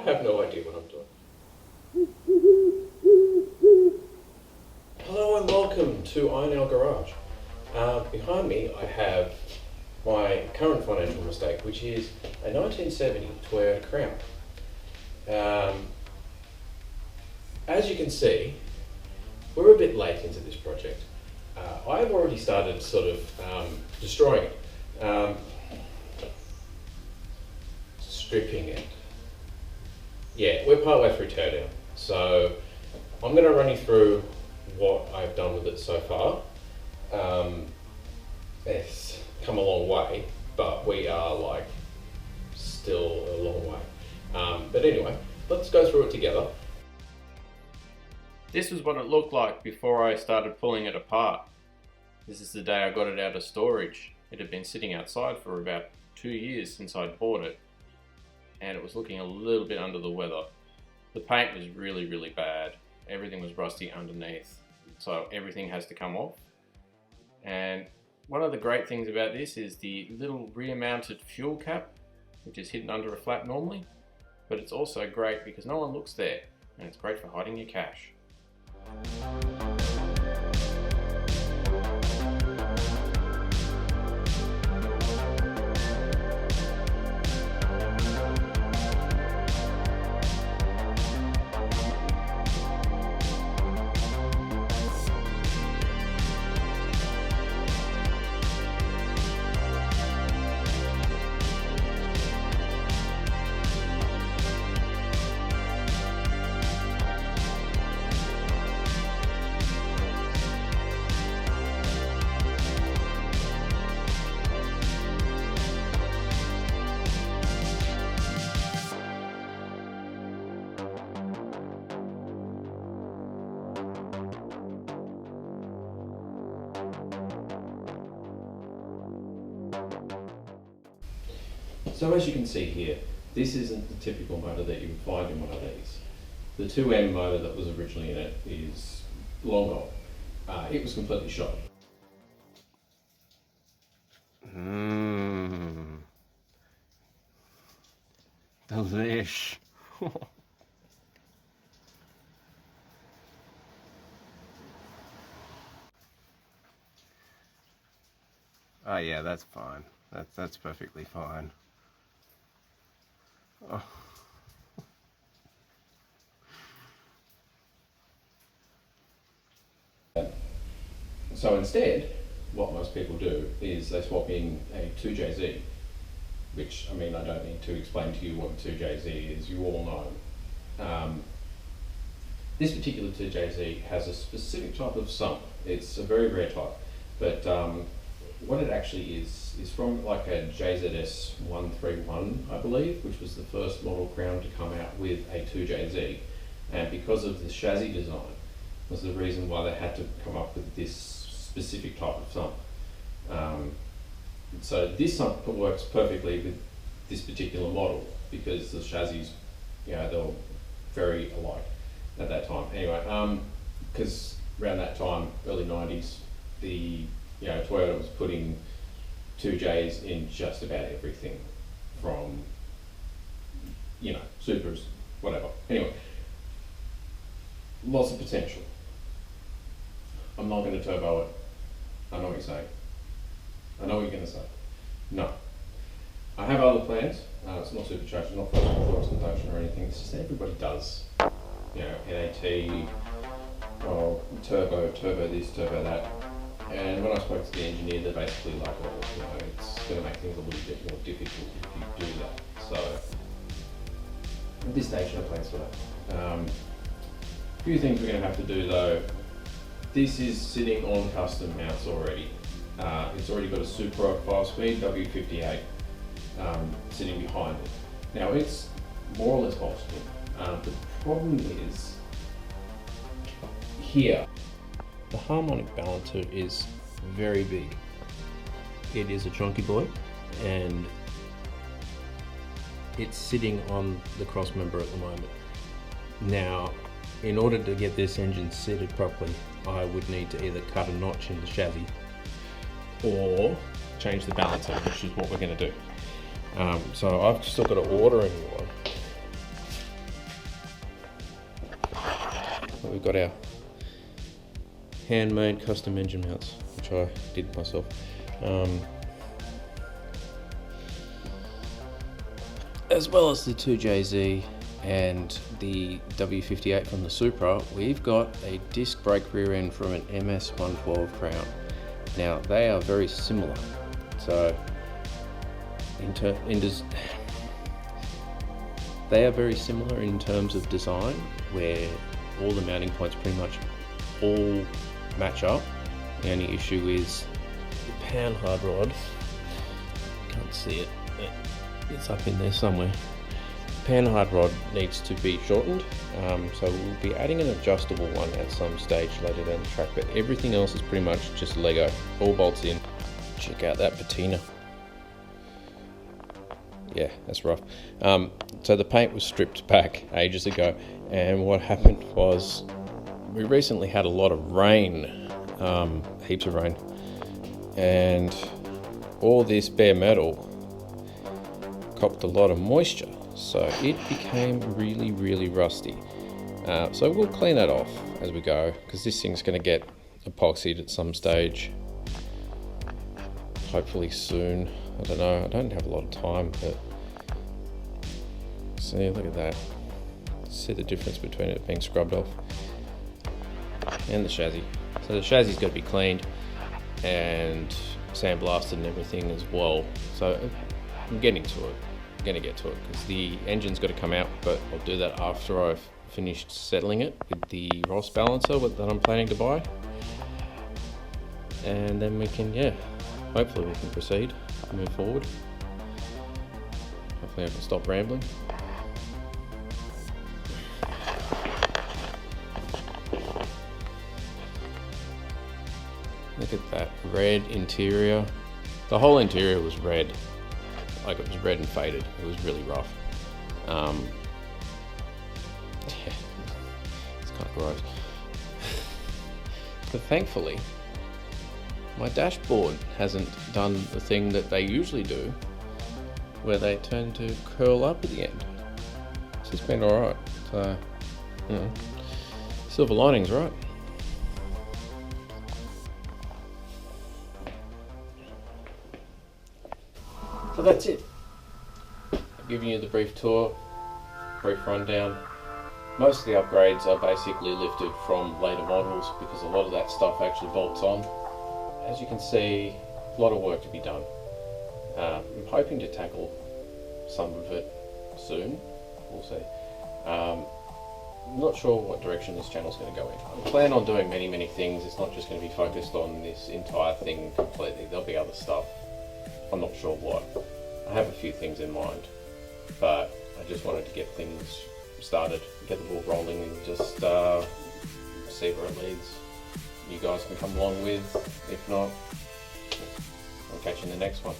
have no idea what I'm doing. Hello and welcome to Iron Our Garage. Behind me I have my current financial mistake, which is a 1970 Toyota Crown. As you can see, we're a bit late into this project. I've already started sort of destroying it, stripping it. Yeah, we're partway through teardown, so I'm going to run you through what I've done with it so far. It's come a long way, but we are like still a long way. But anyway, let's go through it together. This was what it looked like before I started pulling it apart. This is the day I got it out of storage. It had been sitting outside for about 2 years since I'd bought it, and it was looking a little bit under the weather. The paint was really, really bad. Everything was rusty underneath, so everything has to come off. And one of the great things about this is the little rear mounted fuel cap, which is hidden under a flap normally, but it's also great because no one looks there, and it's great for hiding your cash. So as you can see here, this isn't the typical motor that you would find in one of these. The 2M motor that was originally in it is long gone. It was completely shot. Delish. Oh yeah, that's fine. That's perfectly fine. Oh. So instead, what most people do is they swap in a 2JZ, which, I mean, I don't need to explain to you what a 2JZ is, you all know. This particular 2JZ has a specific type of sump. It's a very rare type, but what it actually is from like a JZS 131, I believe, which was the first model Crown to come out with a 2JZ, and because of the chassis design was the reason why they had to come up with this specific type of sump. So this sump works perfectly with this particular model because the chassis, you know, they were very alike at that time. Anyway, because around that time, early 90s, the Toyota was putting 2Js in just about everything, from Supras, whatever. Anyway, lots of potential. I'm not going to turbo it. I know what you're saying. I know what you're going to say. No. I have other plans. It's not supercharged, not first performance conduction or anything. It's just everybody does. NAT, turbo this, turbo that. And when I spoke to the engineer, they're basically like, it's going to make things a little bit more difficult if you do that. So at this stage, no plans for that. A few things we're going to have to do though. This is sitting on custom mounts already. It's already got a Supra 5-speed W58 sitting behind it. Now it's more or less bolstered. The problem is here. The harmonic balancer is very big. It is a chunky boy, and it's sitting on the cross member at the moment. Now, in order to get this engine seated properly, I would need to either cut a notch in the chassis or change the balancer, which is what we're going to do. So I've still got to order a new one. we've got our handmade custom engine mounts, which I did myself. As well as the 2JZ and the W58 from the Supra, we've got a disc brake rear end from an MS112 Crown. Now they are very similar, so they are very similar in terms of design, where all the mounting points pretty much all match up. The only issue is the panhard rod. Can't see it. It's up in there somewhere. Panhard rod needs to be shortened, so we'll be adding an adjustable one at some stage later down the track, but everything else is pretty much just Lego, all bolts in. Check out that patina. Yeah, that's rough. So the paint was stripped back ages ago, and what happened was we recently had a lot of rain, heaps of rain, and all this bare metal copped a lot of moisture, so it became really rusty. So we'll clean that off as we go, because this thing's going to get epoxied at some stage, hopefully soon. I don't know, I don't have a lot of time, but see, look at that. See the difference between it being scrubbed off and the chassis. So the chassis is going to be cleaned and sandblasted and everything as well. So I'm getting to it. I'm going to get to it because the engine's got to come out, but I'll do that after I've finished settling it with the Ross balancer that I'm planning to buy. And then we can, hopefully we can proceed, move forward. Hopefully I can stop rambling. Look at that red interior. The whole interior was red. Like, it was red and faded. It was really rough. Yeah, it's kind of gross. But thankfully, my dashboard hasn't done the thing that they usually do, where they tend to curl up at the end. It's just been alright. So, you know, silver linings, right? So that's it. I've given you the brief tour, brief rundown. Most of the upgrades are basically lifted from later models because a lot of that stuff actually bolts on. As you can see, a lot of work to be done. I'm hoping to tackle some of it soon. We'll see. I'm not sure what direction this channel is going to go in. I plan on doing many things. It's not just going to be focused on this entire thing completely. There'll be other stuff. I'm not sure what. I have a few things in mind, but I just wanted to get things started, get the ball rolling, and just see where it leads. You guys can come along with. If not, I'll catch you in the next one.